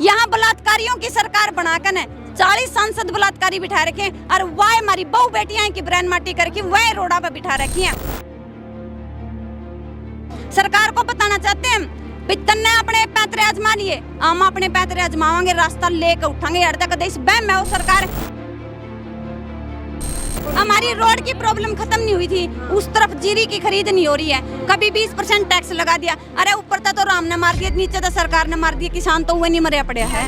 यहाँ बलात्कारियों की सरकार बनाकर है 40 सांसद बलात्कारी बिठा रखे हैं और वह हमारी बहु बेटियां की ब्रेन माटी करके वह रोड़ा पे बिठा रखी हैं। सरकार को बताना चाहते हैं पितन ने अपने पैतरे आजमा लिए, हम अपने पैतरे आजमावांगे, रास्ता लेकर उठांगे। हर तक देश बहम है वो सरकार। हमारी रोड की प्रॉब्लम खत्म नहीं हुई थी, उस तरफ जीरी की खरीद नहीं हो रही है, कभी 20% टैक्स लगा दिया। अरे ऊपर तो राम ने मार दिया, नीचे तो सरकार ने मार दिया, किसान तो हुए नहीं मरे पड़े है।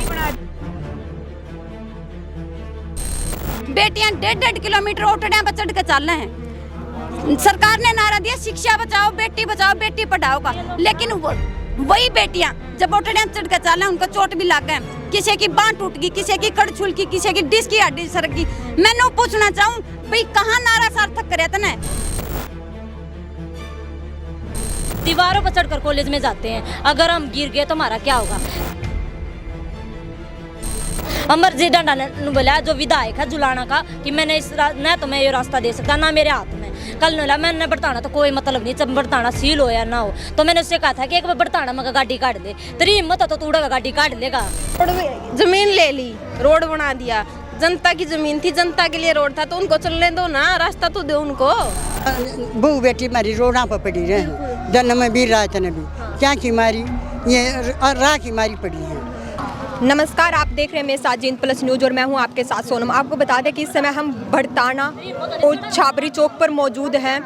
बेटियां 1.5 किलोमीटर ओटड़ियां पर चढ़ के चल रहे हैं। सरकार ने नारा दिया शिक्षा बचाओ बेटी पढ़ाओ का, लेकिन वही बेटियां जब ओटड़ियां चढ़ के चल रहे हैं उनको चोट भी लग गए, किसी की बांह टूट गई, किसी की कड़ छुल की, किसी की डिस्क की हड्डी सरक गई। मैंने पूछना चाहूं भाई कहाँ नारा सार्थक करे तने? दीवारों पर चढ़कर कॉलेज में जाते हैं, अगर हम गिर गए तो हमारा क्या होगा? अमरजीत डांडा ने बोला जो विधायक है जुलाना का कि मैंने न तो मैं ये रास्ता दे सकता ना मेरे हाथ में। कल ने मैंने बरताना तो कोई मतलब नहीं, जब बरताना सील हो या ना हो तो मैंने उससे कहा था कि एक बार बरताना मगर गाड़ी काट दे, तेरी हिम्मत हो तो तू गाड़ी काट लेगा। जमीन ले ली, रोड बना दिया, जनता की जमीन थी, जनता के लिए रोड था तो उनको चलने दो ना, रास्ता तो दो उनको। बहू बेटी मारी रोडा पर पड़ी रहे, जन्म में भी रात ने भी क्या की मारी, ये राह की मारी पड़ी है। नमस्कार, आप देख रहे हैं मेरे साथ जींद प्लस न्यूज और मैं हूं आपके साथ सोनम। आपको बता दें कि इस समय हम भड़ताना और छाबरी चौक पर मौजूद हैं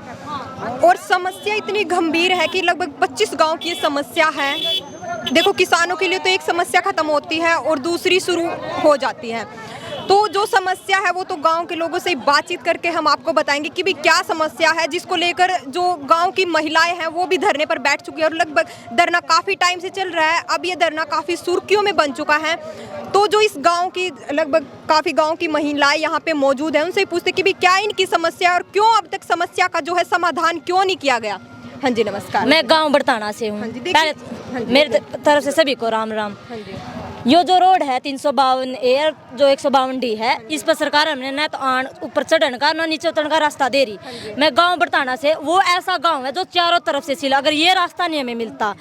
और समस्या इतनी गंभीर है कि लगभग 25 गांव की ये समस्या है। देखो, किसानों के लिए तो एक समस्या खत्म होती है और दूसरी शुरू हो जाती है। तो जो समस्या है वो तो गांव के लोगों से बातचीत करके हम आपको बताएंगे कि भी क्या समस्या है, जिसको लेकर जो गांव की महिलाएं हैं वो भी धरने पर बैठ चुकी है और लगभग धरना काफ़ी टाइम से चल रहा है। अब ये धरना काफ़ी सुर्खियों में बन चुका है। तो जो इस गांव की लगभग काफ़ी गांव की महिलाएं यहाँ पे मौजूद हैं, उनसे पूछते कि भी क्या इनकी समस्या है और क्यों अब तक समस्या का जो है समाधान क्यों नहीं किया गया। हाँ जी, नमस्कार। मैं गाँव बरताना से हूँ। मेरे तरफ से सभी को राम राम। यो जो रोड है 352 एयर जो 152 डी है, इस पर सरकार हमने न तो आन ऊपर चढ़न का न नीचे उतरने का रास्ता दे रही। मैं गांव बरताना से, वो ऐसा गांव है जो चारों तरफ से सिला, अगर ये रास्ता नहीं हमें मिलता,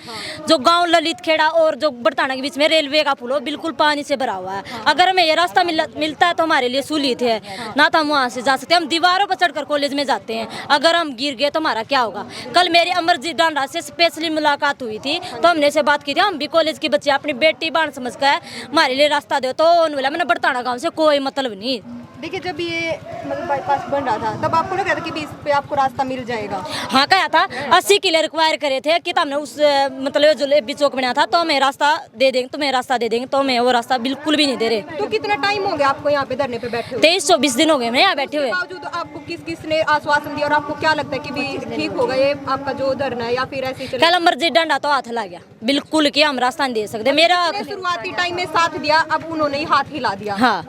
जो गांव ललित खेड़ा और जो बरताना के बीच में रेलवे का पुल हो बिल्कुल पानी से भरा हुआ है, अगर हमें ये रास्ता मिलता है तो हमारे लिए सहूलियत है, ना तो हम वहाँ से जा सकते हैं। हम दीवारों पर चढ़कर कॉलेज में जाते हैं, अगर हम गिर गए तो हमारा क्या होगा? कल मेरी अमरजीत डांडा से स्पेशली मुलाकात हुई थी तो हमने से बात की थी, हम भी कॉलेज की बच्चे अपनी बेटी बाण समझ कर हमारे लिए रास्ता दो, तो उन्होंने मैंने बरताना गांव से कोई मतलब नहीं। देखिए, जब ये मतलब बाईपास बन रहा था तब आपको लगा था कि इस पे आपको रास्ता मिल जाएगा? हाँ, कहा था 80 किलो रिक्वायर करे थे कि हमने उस मतलब जो लेबी चौक बनाया था तो हमें रास्ता दे देंगे, तुम्हें रास्ता दे देंगे, तो हमें वो रास्ता बिल्कुल भी नहीं दे रहे। तो कितना टाइम हो गया आपको यहाँ पे धरने पे बैठे हुए? 23-24 दिन हो गए मैं यहाँ बैठे हुए। बावजूद आपको किस ने आश्वासन दिया और आपको क्या लगता है कि भी ठीक होगा ये आपका जो धरना है या फिर ऐसे ही चलेगा? कल अमरजीत डांडा तो हाथ ला गया बिल्कुल कि हम रास्ता नहीं दे सकते। मेरा शुरुआती टाइम में साथ दिया, अब उन्होंने ही हाथ हिला दिया। हाँ,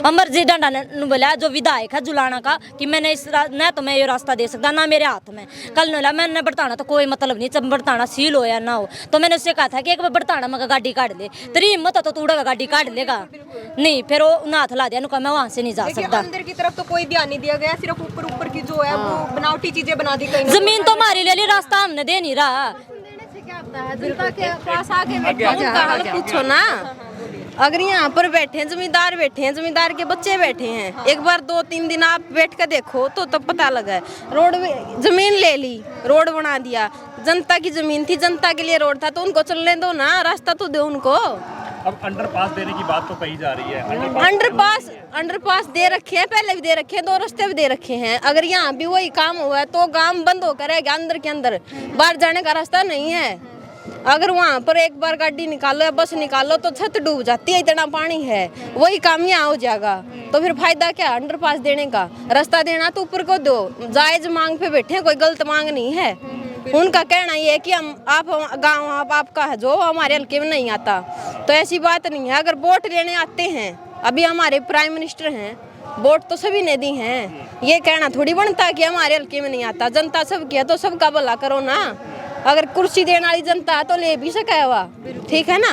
अमरजीत डांडा ने बोला जो विधायक है जुलाना का कि मैंने न तो मैं ये रास्ता दे सकता ना मेरे हाथ में। कल ने मैंने बरताना तो कोई मतलब नहीं, जब बरताना सील हो या ना हो तो मैंने उससे कहा था कि एक बार बरताना मगर गाड़ी काट दे, तेरी हिम्मत हो तो तू गाड़ी काट लेगा। नहीं, फिर वो उन्हें हाथ ला दिया, उन्होंने कहा मैं वहाँ से नहीं जा सकता। अंदर की तरफ तो कोई ध्यान नहीं दिया गया, सिर्फ ऊपर की जो है वो बनावटी चीजें बना दी गई। जमीन तो हमारे लिए रास्ता हमने दे नहीं रहा। जनता के पास आके उनका हाल पूछो ना। अगर यहाँ पर बैठे हैं जमींदार, बैठे हैं जमींदार के बच्चे बैठे हैं, एक बार 2-3 दिन आप बैठ कर देखो तो तब पता लगा। रोड जमीन ले ली, रोड बना दिया, जनता की जमीन थी, जनता के लिए रोड था तो उनको चलने दो ना, रास्ता तो दो उनको। अब अंडरपास देने की बात तो कही जा रही है। अंडरपास दे रखे हैं, पहले भी दे रखे हैं, 2 रास्ते भी दे रखे हैं। अगर यहाँ भी वही काम हुआ है तो काम बंद होकर रहेगा अंदर के अंदर, बाहर जाने का रास्ता नहीं है। अगर वहाँ पर एक बार गाड़ी निकालो या बस निकालो तो छत डूब जाती है, इतना पानी है। वही काम यहाँ हो जाएगा तो फिर फायदा क्या अंडरपास देने का? रास्ता देना तो ऊपर को दो, जायज मांग पे बैठे, कोई गलत मांग नहीं है। उनका कहना ये है कि आप गाँव आपका है जो हमारे हल्के में नहीं आता, तो ऐसी बात नहीं है। अगर वोट लेने आते हैं, अभी हमारे प्राइम मिनिस्टर हैं, वोट तो सभी ने दी हैं, ये कहना थोड़ी बनता कि हमारे हल्के में नहीं आता। जनता सब किया तो सबका भला करो ना। अगर कुर्सी देने वाली जनता है तो ले भी सका हुआ, ठीक है ना।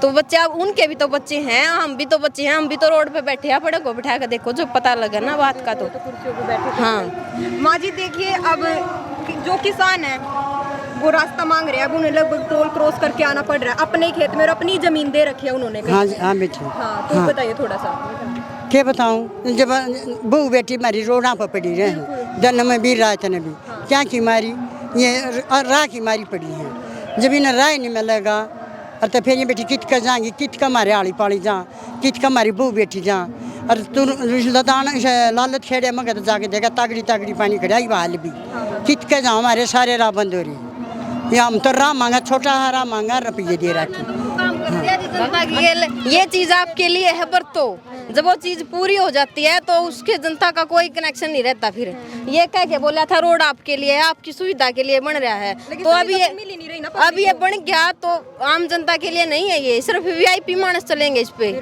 तो बच्चे, अब उनके भी तो बच्चे हैं, हम भी तो बच्चे हैं, हम भी तो रोड पे बैठे हैं, बड़े को बिठा कर देखो जो पता लगे ना बात का। तो कुर्सियों पे बैठे। हाँ माँ जी, देखिए अब जो किसान है वो रास्ता मांग रहे हैं, अब उन्हें लगभग टोल क्रॉस करके आना पड़ रहा है, अपने खेत में और अपनी जमीन दे रखी है उन्होंने कहीं। हाँ जी, हाँ बेटी। हाँ, तो बताइए थोड़ा सा। क्या बताऊँ, जब बहू बेटी मारी रोडा पर पड़ी रहे, जन्म में भी रात ने भी क्या की मारी, ये राह की मारी पड़ी है। जब इन्हें राय नहीं मिलेगा और तो फिर ये बेटी कित का जाएंगी, कित का मारे आड़ी पाड़ी जा, कित का मारी बहू बेटी जा। और तू लतान लालत खेड़े मगर तो जाके देखा तागड़ी तागड़ी पानी खड़ा हाल भी कित के जाओ, हमारे सारे राह बंद हो रही। या हम तो राह मांगा, छोटा हरा मांगा, रुपये दे रखी। ये चीज आपके लिए है, पर तो जब वो चीज पूरी हो जाती है तो उसके जनता का कोई कनेक्शन नहीं रहता। फिर ये कह के बोला था रोड आपके लिए, आपकी सुविधा के लिए बन रहा है, तो अभी ये बन गया तो आम जनता के लिए नहीं है, ये सिर्फ वीआईपी मानस चलेंगे इस पे।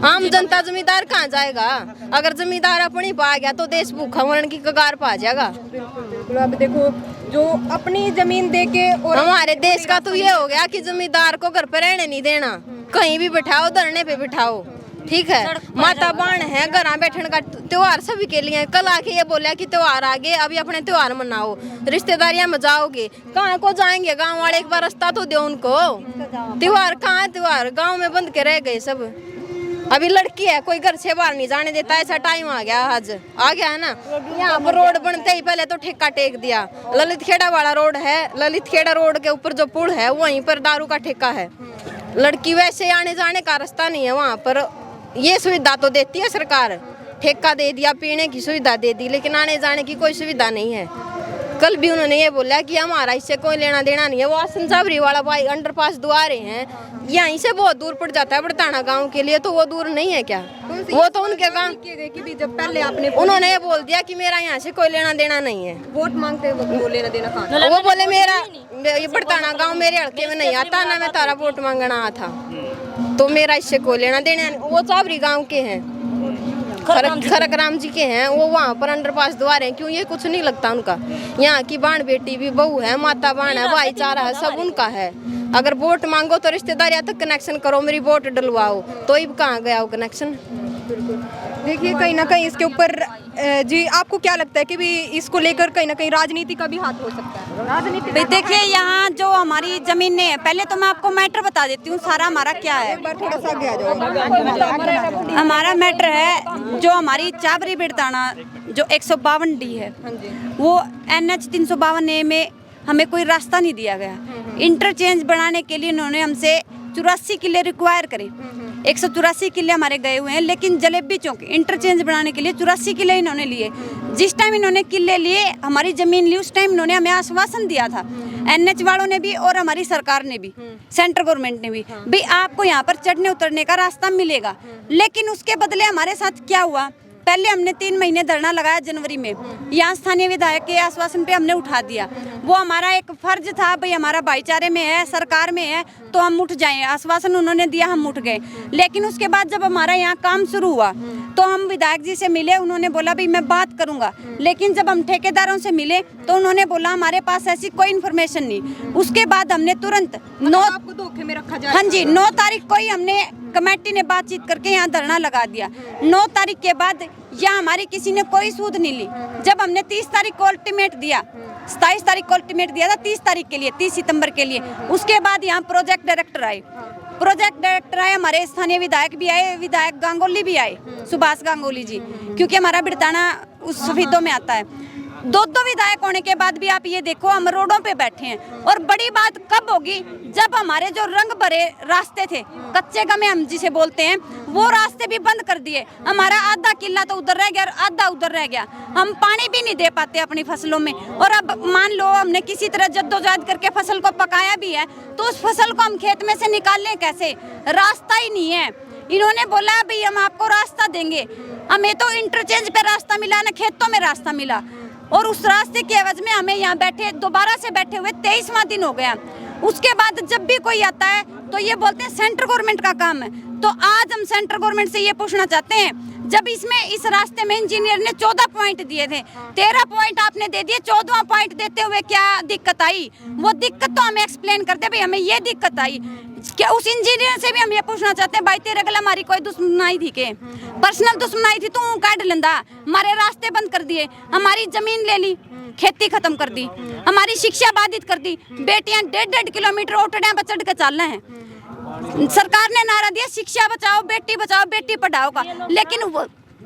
आम जनता जमींदार कहाँ जाएगा? अगर जमींदार अपनी पा गया तो देश भूखा मरण की कगार पा जाएगा। बिल्कुल। अब देखो जो अपनी जमीन दे के, और हमारे देश का तो ये हो गया कि जमींदार को घर पे रहने नहीं देना, कहीं भी बिठाओ, धरने पे बिठाओ, ठीक है। माता बाण है, घर बैठने का त्योहार सभी के लिए। कल आके ये बोला कि त्योहार आ गए, अभी अपने त्योहार मनाओ, रिश्तेदारियां में जाओगे, कहाँ को जाएंगे? गांव वाले एक बार रास्ता तो दो उनको। त्योहार कहाँ, त्योहार गांव में बंद के रह गए सब। अभी लड़की है, कोई घर से बाहर नहीं जाने देता, ऐसा टाइम आ गया, आज आ गया है ना। यहाँ पर रोड बनते ही पहले तो ठेका टेक दिया। ललित खेड़ा वाला रोड है, ललित खेड़ा रोड के ऊपर जो पुल है वहीं पर दारू का ठेका है। लड़की वैसे आने जाने का रास्ता नहीं है वहाँ पर। ये सुविधा तो देती है सरकार, ठेका दे दिया, पीने की सुविधा दे दी, लेकिन आने जाने की कोई सुविधा नहीं है। कल भी उन्होंने ये बोला कि हमारा इससे कोई लेना देना नहीं है। वो आसन साबरी वाला भाई अंडरपास दुआ रहे हैं, यहीं से बहुत दूर पड़ जाता है बड़ताना गांव के लिए, तो वो दूर नहीं है क्या? वो तो उनके गांव कि भी जब पहले आपने उन्होंने ये बोल दिया कि मेरा यहाँ से कोई लेना देना नहीं है। वोट मांगते वक्त वो लेना देना कहाँ? वो बोले मेरा ये बड़ताना गांव मेरे हल्के में नहीं आता, ना मैं तारा वोट मांगना था, तो मेरा इससे कोई लेना देना। वो चाबरी गाँव के हैं, खरक राम जी के हैं, वो वहाँ पर अंडरपास दुआ रहे हैं। क्यों? ये कुछ नहीं लगता उनका। यहाँ की बाण बेटी भी बहू है, माता बाण है, भाईचारा है, सब उनका है। अगर वोट मांगो तो रिश्तेदारियां तक कनेक्शन करो, मेरी वोट डलवाओ, तो ही कहाँ गया वो कनेक्शन। देखिए कहीं ना कहीं इसके ऊपर जी आपको क्या लगता है कि भी इसको लेकर कहीं ना कहीं राजनीति का भी हाथ हो सकता है? भाई देखिए, यहाँ जो हमारी जमीनें हैं, पहले तो मैं आपको मैटर बता देती हूँ सारा हमारा क्या है। थोड़ा सा आगे आ जाओ। हमारा मैटर है जो हमारी चाबरी बिड़ताना जो 152 डी है, वो NH 352A में हमें कोई रास्ता नहीं दिया गया। इंटरचेंज बनाने के लिए इन्होंने हमसे 84 किले रिक्वायर करे। 184 किले हमारे गए हुए हैं, लेकिन जलेबी चौक इंटरचेंज बनाने के लिए 84 किले इन्होंने लिए। जिस टाइम इन्होंने किले लिए, हमारी जमीन ली, उस टाइम इन्होंने हमें आश्वासन दिया था, NH वालों ने भी और हमारी सरकार ने भी, सेंट्रल गवर्नमेंट ने भी आपको यहाँ पर चढ़ने उतरने का रास्ता मिलेगा। लेकिन उसके बदले हमारे साथ क्या हुआ? पहले हमने 3 महीने धरना लगाया जनवरी में, यहाँ स्थानीय विधायक के आश्वासन पे हमने उठा दिया। वो हमारा एक फर्ज था, भाई हमारा भाईचारे में है, सरकार में है, तो हम उठ जाएं। आश्वासन उन्होंने दिया, हम उठ गए। लेकिन उसके बाद जब हमारा यहाँ काम शुरू हुआ तो हम विधायक जी से मिले, उन्होंने बोला भाई मैं बात करूंगा। लेकिन जब हम ठेकेदारों से मिले तो उन्होंने बोला हमारे पास ऐसी कोई इन्फॉर्मेशन नहीं। उसके बाद हमने तुरंत आपको धोखे में रखा जाए। हाँ जी, 9 तारीख को ही हमने कमेटी ने बातचीत करके यहाँ धरना लगा दिया। 9 तारीख के बाद यहाँ हमारी किसी ने कोई सूद नहीं ली। जब हमने 30 तारीख को अल्टीमेट दिया, 27 तारीख को अल्टीमेट दिया था 30 तारीख के लिए, 30 सितंबर के लिए। उसके बाद यहाँ प्रोजेक्ट डायरेक्टर आए, हमारे स्थानीय विधायक भी आए, विधायक गांगुली भी आए, सुभाष गांगुली जी, क्योंकि हमारा बिड़ताना उस सफीदों में आता है। 2 विधायक होने के बाद भी आप ये देखो हम रोडों पे बैठे हैं। और बड़ी बात कब होगी? जब हमारे जो रंग भरे रास्ते थे, कच्चे गमे हम जिसे बोलते हैं, वो रास्ते भी बंद कर दिए। हमारा आधा किला तो उधर रह गया और आधा उधर रह गया। हम पानी भी नहीं दे पाते अपनी फसलों में। और अब मान लो हमने किसी तरह जद्दोजहद करके फसल को पकाया भी है, तो उस फसल को हम खेत में से निकालें कैसे? रास्ता ही नहीं है। इन्होंने बोला भाई हम आपको रास्ता देंगे, हमें तो इंटरचेंज पे रास्ता मिला, ना खेतों में रास्ता मिला। और उस रास्ते के एवज में हमें यहाँ बैठे, दोबारा से बैठे हुए 23वां दिन हो गया। उसके बाद जब भी कोई आता है तो ये बोलते हैं सेंट्रल गवर्नमेंट का काम है। तो आज हम सेंट्रल गवर्नमेंट से ये पूछना चाहते हैं, जब इस रास्ते में इंजीनियर ने 14 पॉइंट दिए थे, 13 पॉइंट आपने दे दिए, 14वां पॉइंट देते हुए क्या दिक्कत आई? वो दिक्कत तो हमें एक्सप्लेन करते, भाई हमें ये दिक्कत आई। क्या उस इंजीनियर से भी हम ये पूछना चाहते हैं, भाई तेरे गला हमारी कोई दुश्मनाई थी के? पर्सनल दुश्मनाई थी, तू काट लेंदा, हमारे रास्ते बंद कर दिए, हमारी जमीन ले ली। खेती खत्म कर दी, हमारी शिक्षा बाधित कर दी। बेटियां 1.5 किलोमीटर ओटड़ियां पर चढ़ के चल रहे हैं। सरकार ने नारा दिया शिक्षा बचाओ बेटी पढ़ाओ का, लेकिन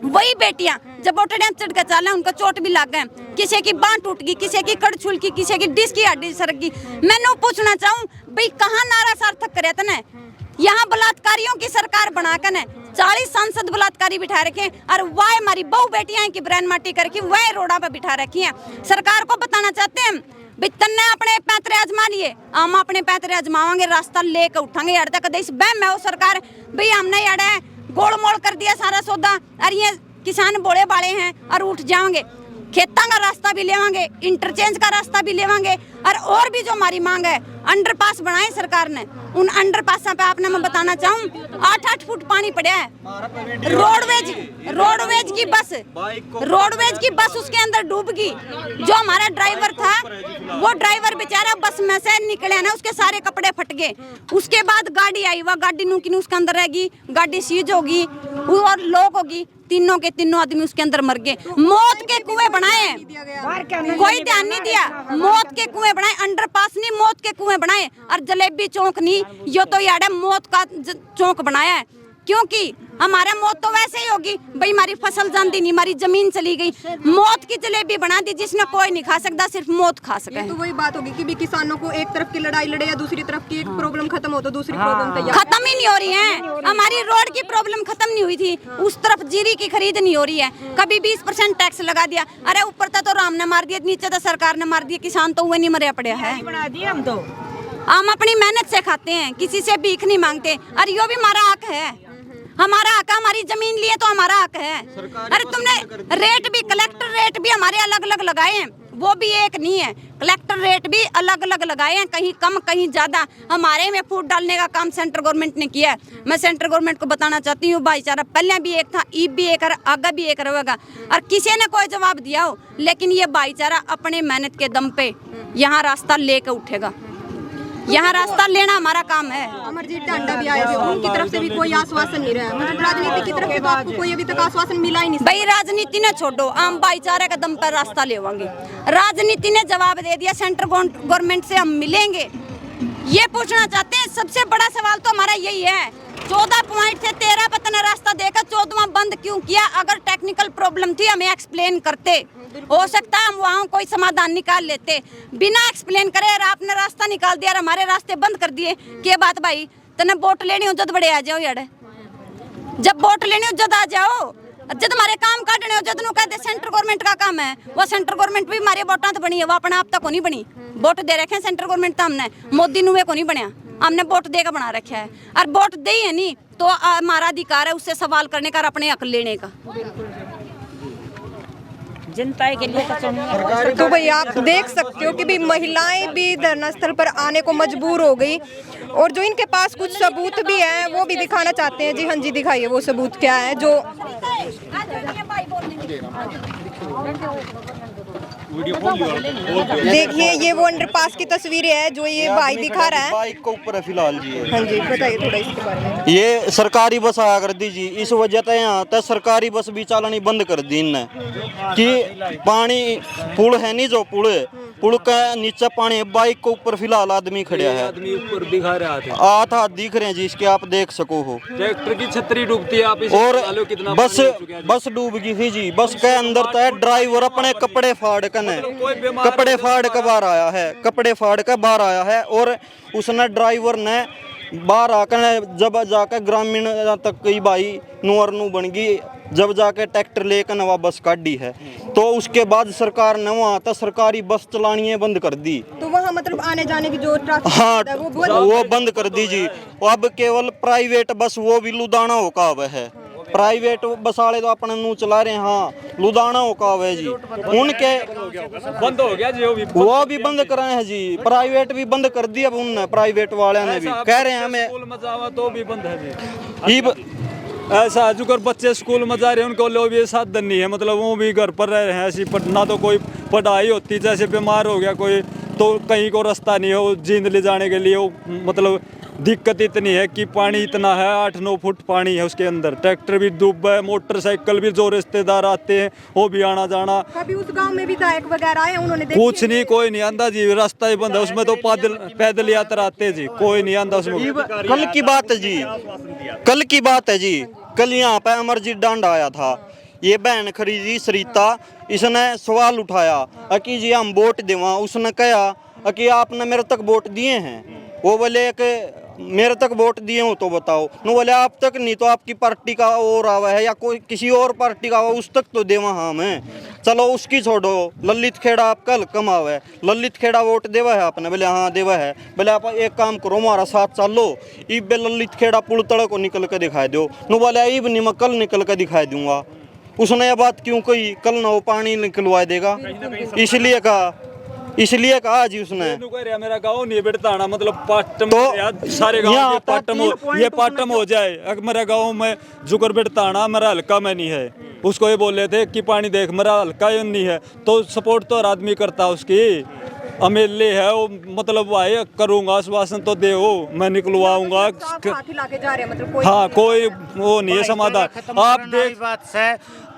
वही बेटियां जब ओटड़ियां चढ़ के चल रहे हैं उनको चोट भी लग गए, किसी की बांह टूट गई, किसी की कड़ छुल की, किसी की डिस्क की हड्डी सरक गई। मैंने पूछना चाहूँ भाई कहाँ नारा सार्थक करे थे? यहाँ बलात्कारियों की सरकार बनाकर ने 40 सांसद बलात्कारी बिठा रखे हैं, और वह हमारी बहु बेटियां की ब्रेन माटी करके वह रोड़ा पे बिठा रखी हैं। सरकार को बताना चाहते हैं भाई तन्ने अपने पैतरे आजमा लिए, हम अपने पैतरे आजमावांगे, रास्ता लेकर उठांगे। यार तक इस बहम है वो सरकार भाई हमने यार गोल मोड़ कर दिया सारा सौदा, और ये किसान बोले बाले हैं और उठ जाओगे। खेतों का रास्ता भी लेवांगे, इंटरचेंज का रास्ता भी लेवांगे, और भी जो हमारी मांग है अंडरपास बनाए सरकार ने। उन अंडरपासों पे आपने मैं बताना चाहूँ 8-8 फुट पानी पड़ा है। रोडवेज की बस उसके अंदर डूब गई। जो हमारा ड्राइवर था वो ड्राइवर बेचारा बस में से निकले ना, उसके सारे कपड़े फट गए। उसके बाद गाड़ी आई, वह गाड़ी नुकी उसके अंदर रहेगी, गाड़ी सीज होगी और लोग होगी, तीनों के तीनों आदमी उसके अंदर मर गए। मौत के कुएं बनाए, कोई ध्यान नहीं दिया। मौत के कुएं बनाए, अंडरपास नहीं मौत के कुएं बनाए, और जलेबी चौक नहीं, यो तो यार मौत का चौक बनाया है। क्योंकि हमारा मौत तो वैसे ही होगी भाई, हमारी फसल जानती नहीं, हमारी जमीन चली गई, मौत की जलेबी बना दी जिसने कोई नहीं खा सकता, सिर्फ मौत खा सके। तो वही बात होगी कि भी किसानों को एक तरफ की लड़ाई लड़े या दूसरी तरफ की एक प्रॉब्लम खत्म हो तो दूसरी प्रॉब्लम तैयार खत्म ही नहीं हो रही है। हमारी रोड की प्रॉब्लम खत्म नहीं हुई थी, उस तरफ जीरी की खरीद नहीं हो रही है। कभी 20% टैक्स लगा दिया, अरे ऊपर तो राम ने मार दिया, नीचे तो सरकार ने मार दिया, किसान तो हुए नहीं मरे पड़े है। हम अपनी मेहनत से खाते हैं, किसी से भीख नहीं मांगते, और यो भी हमारा हक है। हमारा हक, हमारी जमीन लिए तो हमारा हक है। अरे तुमने रेट भी, कलेक्टर रेट भी हमारे अलग अलग लगाए हैं, वो भी एक नहीं है। कलेक्टर रेट भी अलग अलग लगाए हैं, कहीं कम कहीं ज्यादा। हमारे में फूट डालने का काम सेंट्रल गवर्नमेंट ने किया है। मैं सेंट्रल गवर्नमेंट को बताना चाहती हूँ भाईचारा पहले भी एक था, ईब भी एक, आगे भी एक रहेगा, और किसी ने कोई जवाब दिया हो, लेकिन ये भाईचारा अपने मेहनत के दम पे यहाँ रास्ता लेकर उठेगा। यहाँ रास्ता लेना हमारा काम है। अमरजीत टांडा भी आए थे, उनकी तरफ से भी कोई आश्वासन नहीं रहा। मतलब राजनीति की तरफ से तो आपको कोई अभी तक आश्वासन मिला ही नहीं। भाई राजनीति ने छोड़ो, हम भाईचारे के दम पर रास्ता लेवांगे। राजनीति ने जवाब दे दिया सेंट्रल गवर्नमेंट से हम मिलेंगे। ये पूछना चाहते हैं, सबसे बड़ा सवाल तो हमारा यही है, 14 पॉइंट थे, 13 पता रास्ता देकर 14वां बंद क्यों किया? अगर टेक्निकल प्रॉब्लम थी हमें एक्सप्लेन करते, हो सकता है हम वहाँ कोई समाधान निकाल लेते। बिना एक्सप्लेन करे और आपने रास्ता निकाल दिया और हमारे रास्ते बंद कर दिए। क्या बात भाई, तने वोट लेनी हो जद बड़े आ जाओ यार, जब वोट लेनी हो जद आ जाओ, जब हमारे काम काटने हो जद नु कहते सेंट्रल गवर्नमेंट का काम है। वो सेंट्रल गवर्नमेंट भी हमारे वोटा तो बनी है, वो अपने आप तक को नहीं बनी। वोट दे रखे हैं सेंट्रल गवर्नमेंट तो हमने, मोदी नुए को नहीं बनया, हमने वोट देकर बना रखा है। और वोट दे ही है नहीं तो हमारा अधिकार है उससे सवाल करने का और अपने हक लेने का। जनता के लिए तो भाई आप देख सकते हो कि भी महिलाएं भी धरना स्थल पर आने को मजबूर हो गई, और जो इनके पास कुछ सबूत भी है वो भी दिखाना चाहते हैं। जी हाँ जी, दिखाइए वो सबूत क्या है। जो देखिए ये वो अंडरपास की तस्वीरें है जो ये भाई दिखा रहा है। बाइक को ऊपर है फिलहाल जी। हाँ जी, बताइए थोड़ा इसके बारे में। ये सरकारी बस आया कर दी जी, इस वजह से यहाँ तक सरकारी बस भी चलानी बंद कर दी इनने कि पानी पुल है नहीं, जो पुल का नीचे पानी है, बाइक को ऊपर फिलहाल आदमी खड़ा है, आदमी ऊपर दिखा रहा था, आधा दिख रहे हैं जी, इसके आप देख सको हो। ट्रैक्टर की छतरी डूबती है, आप और कितना बस डूब गई थी जी। बस के अंदर तो ड्राइवर अपने कपड़े फाड़ कर कपड़े फाड़ कर बाहर आया है, कपड़े फाड़ कर बाहर आया है, और उसने ड्राइवर ने बाहर आकर जब जाकर ग्रामीण तक कई भाई नुअर नू बन गई, जब जाके ट्रैक्टर लेकर नवा बस काटी है, तो उसके बाद सरकार ने वहाँ तक सरकारी बस चलानी बंद कर दी। तो वहाँ मतलब आने जाने की जो ट्रैफिक हाँ है वो बंद कर दी जी। अब केवल प्राइवेट बस वो भी लुधियाना होका हुआ है, प्राइवेट बस वाले तो अपने नू चला रहे हैं। हाँ लुधियाना होका हुआ है जी, उनके बंद हो गया जी, वो भी बंद कराए हैं जी, प्राइवेट भी बंद कर दी। अब उनने प्राइवेट वाले ने भी कह रहे हैं हमें स्कूल में जावा तो भी बंद है जी। ऐसा अजुकर बच्चे स्कूल में जा रहे हैं, उनको लोग भी साधन नहीं है, मतलब वो भी घर पर रह रहे हैं ऐसी, ना तो कोई पढ़ाई होती, जैसे बीमार हो गया कोई तो कहीं को रास्ता नहीं हो जींद ले जाने के लिए, वो मतलब दिक्कत इतनी है कि पानी इतना है, 8-9 फुट पानी है उसके अंदर, ट्रैक्टर भी डूबा है, मोटरसाइकिल भी, जो रिश्तेदार आते हैं वो भी आना जाना। कभी उस गांव में विधायक वगैरह आए, उन्होंने देखी कुछ नहीं, कोई नहीं आंदा जी, रास्ता ही बंद है उसमें, तो पैदल यात्रा आते जी, कोई नहीं आंदा उसमें। कल की बात है जी, कल की बात है जी, कल यहाँ पे अमरजीत डांडा आया था, ये बहन खरीदी सरिता, इसने सवाल उठाया कि जी हम वोट देवा, उसने कहा कि आपने मेरे तक वोट दिए हैं, वो बोले कि मेरे तक वोट दिए हो तो बताओ, न बोले आप तक नहीं तो आपकी पार्टी का और आवा है या कोई किसी और पार्टी का आवा, उस तक तो देवा हम हैं। चलो उसकी छोड़ो, ललित खेड़ा आपका कम आवा है, ललित खेड़ा वोट देवा है आपने, बोले हाँ देवा है, बोले आप एक काम करो हमारा साथ चलो, ईब ललित खेड़ा पुल तड़ को निकल के दिखाई दो, न बोले ईब नहीं मैं कल निकल के दिखाई दूंगा। उसने यह बात क्यों कही, कल ना वो पानी निकलवा देगा, इसलिए कहा जी उसने। मेरा गाँव नहीं बिड़ताना, मतलब पाटम तो सारे गाँव यहाँ ये पाटम हो जाए, अगर मेरा गाँव में जुकर बिड़ताना मेरा हल्का में नहीं है, उसको ये बोले थे कि पानी देख मेरा हल्का ही नहीं है, तो सपोर्ट तो हर आदमी करता है उसकी, एमएलए है वो, मतलब भाई करूंगा आश्वासन तो दे, मैं निकलवाऊंगा। मतलब हाँ कोई वो नहीं है समाधान। आप देख बात से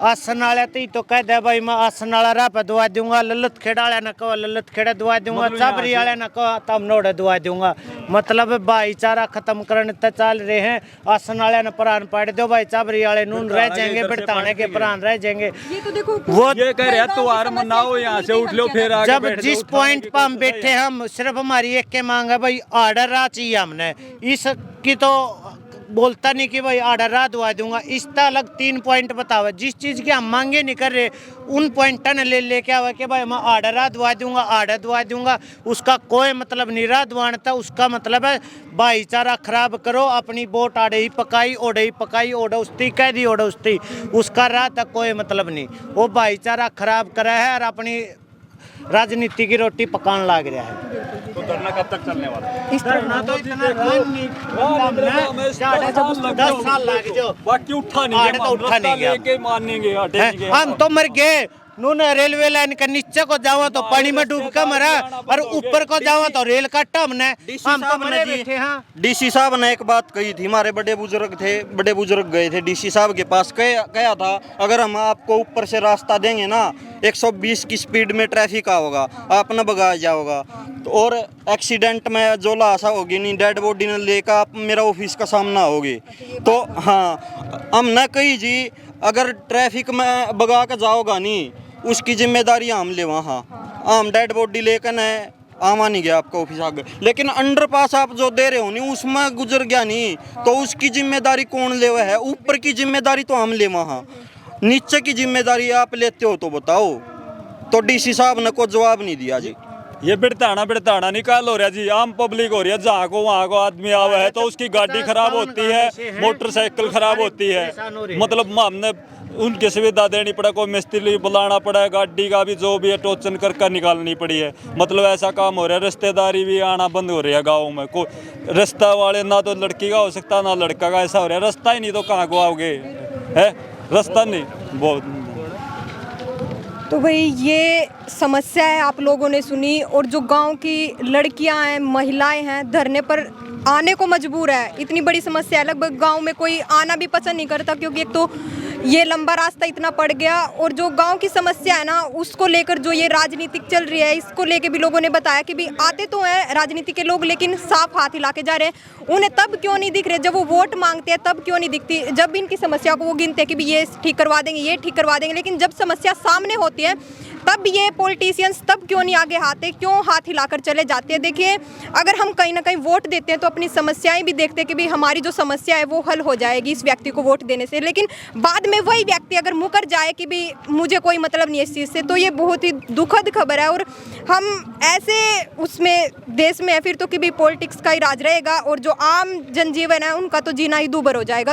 आसन वाले तो कह दे भाई मैं आसन वाला राह पे दवा दूंगा, ललित खेड़ा वाले न कहो ललित खेड़ा दवा दूंगा, चाबरी वाले न कहो तब नोड़े दवा दूंगा, मतलब भाईचारा खत्म करने तक चल रहे हैं। आसन वाले ने प्राण पाड़ दो भाई, चाबरी वाले नून रह जाएंगे, बिड़ताने के प्राण रह जाएंगे। ये तो देखो वो ये कह रहे त्योहार मनाओ, यहाँ से उठ लो फिर आगे जब बैठ जिस जाओ, पॉइंट पर हम बैठे हम सिर्फ हमारी एक के मांग है भाई आर्डर राह चाहिए हमने, इसकी तो बोलता नहीं कि भाई आर्डर राह दवा दूंगा, इसका अलग 3 पॉइंट बतावा, जिस चीज़ की हम मांगे नहीं कर रहे उन पॉइंट ने लेके आवा कि भाई मैं आर्डर राह दवा दूंगा, आर्डर दवा दूंगा, उसका कोई मतलब नहीं। राह दवाना उसका मतलब है भाईचारा खराब करो, अपनी वोट आड़े ही पकाई ओडे उस्ती कह दी ओडे उस्ती, उसका राह तक कोई मतलब नहीं, वो भाईचारा खराब करा है और अपनी राजनीति की रोटी पकाने लग रहा है। तो धरना कब तक चलने वाला है? धरना तो इतना 10 साल लग जाओ, बाकी उठा नहीं तो उठा नहीं गया, मानेंगे हटेंगे। हम तो मर गए। नूने रेलवे लाइन के नीचे को जावा तो पानी में डूब के मरा, और ऊपर को जावा तो रेल काटा हमने, हम तो मरे बैठे। हाँ डीसी साहब ने एक बात कही थी, हमारे बड़े बुजुर्ग गए थे डीसी साहब के पास, कहा था अगर हम आपको ऊपर से रास्ता देंगे ना 120 की स्पीड में ट्रैफिक होगा, आप न भगा जाओगा, तो और एक्सीडेंट में जो लाशा होगी नहीं, डेड बॉडी ने लेकर आप मेरा ऑफिस का सामना होगी। तो हाँ हम न कही जी अगर ट्रैफिक में भगा कर जाओगा नहीं उसकी जिम्मेदारी हम ले, वहाँ हम डेड बॉडी लेकर न आवा नहीं गया आपका ऑफिस आगे, लेकिन अंडरपास आप जो दे रहे हो नहीं उसमें गुजर गया नहीं तो उसकी जिम्मेदारी कौन ले है? ऊपर की जिम्मेदारी तो हम ले, वहाँ नीचे की जिम्मेदारी आप लेते हो तो बताओ। तो डीसी साहब ने कोई जवाब नहीं दिया जी। ये बिड़ताना निकाल हो रहा जी, आम पब्लिक हो रही है, जहाँ को वहाँ को आदमी आवा है तो उसकी गाड़ी खराब होती है, मोटरसाइकिल खराब होती है, मतलब हमने उनकी सुविधा देनी पड़ा, कोई मिस्त्री बुलाना पड़ा है, गाड़ी का भी जो भी है टोचन कर निकालनी पड़ी है, मतलब ऐसा काम हो रहा है। रिश्तेदारी भी आना बंद हो रही है गाँव में, कोई रिश्ता वाले ना तो लड़की का हो सकता ना लड़का का, ऐसा हो रहा है। रास्ता ही नहीं तो कहाँ को आओगे, है रास्ता नहीं बहुत। तो भाई ये समस्या है, आप लोगों ने सुनी, और जो गांव की लड़कियां हैं, महिलाएं हैं, धरने पर आने को मजबूर है। इतनी बड़ी समस्या है, लगभग गांव में कोई आना भी पसंद नहीं करता, क्योंकि एक तो ये लंबा रास्ता इतना पड़ गया, और जो गांव की समस्या है ना उसको लेकर जो ये राजनीतिक चल रही है, इसको लेके भी लोगों ने बताया कि भी आते तो हैं राजनीति के लोग, लेकिन साफ हाथ हिला के जा रहे हैं। उन्हें तब क्यों नहीं दिख रहे जब वो वोट मांगते हैं, तब क्यों नहीं दिखती जब इनकी समस्या को वो गिनते हैं कि भी ये ठीक करवा देंगे, ये ठीक करवा देंगे, लेकिन जब समस्या सामने होती है तब ये पॉलिटिशियंस तब क्यों नहीं आगे आते, क्यों हाथ हिलाकर चले जाते हैं। देखिए अगर हम कहीं ना कहीं वोट देते हैं तो अपनी समस्याएं भी देखते हैं कि भी हमारी जो समस्या है वो हल हो जाएगी इस व्यक्ति को वोट देने से, लेकिन बाद में वही व्यक्ति अगर मुकर जाए कि भी मुझे कोई मतलब नहीं है इस चीज़ से, तो ये बहुत ही दुखद खबर है। और हम ऐसे उसमें देश में है फिर तो कि भी पॉलिटिक्स का ही राज रहेगा, और जो आम जनजीवन है उनका तो जीना ही दूभर हो जाएगा।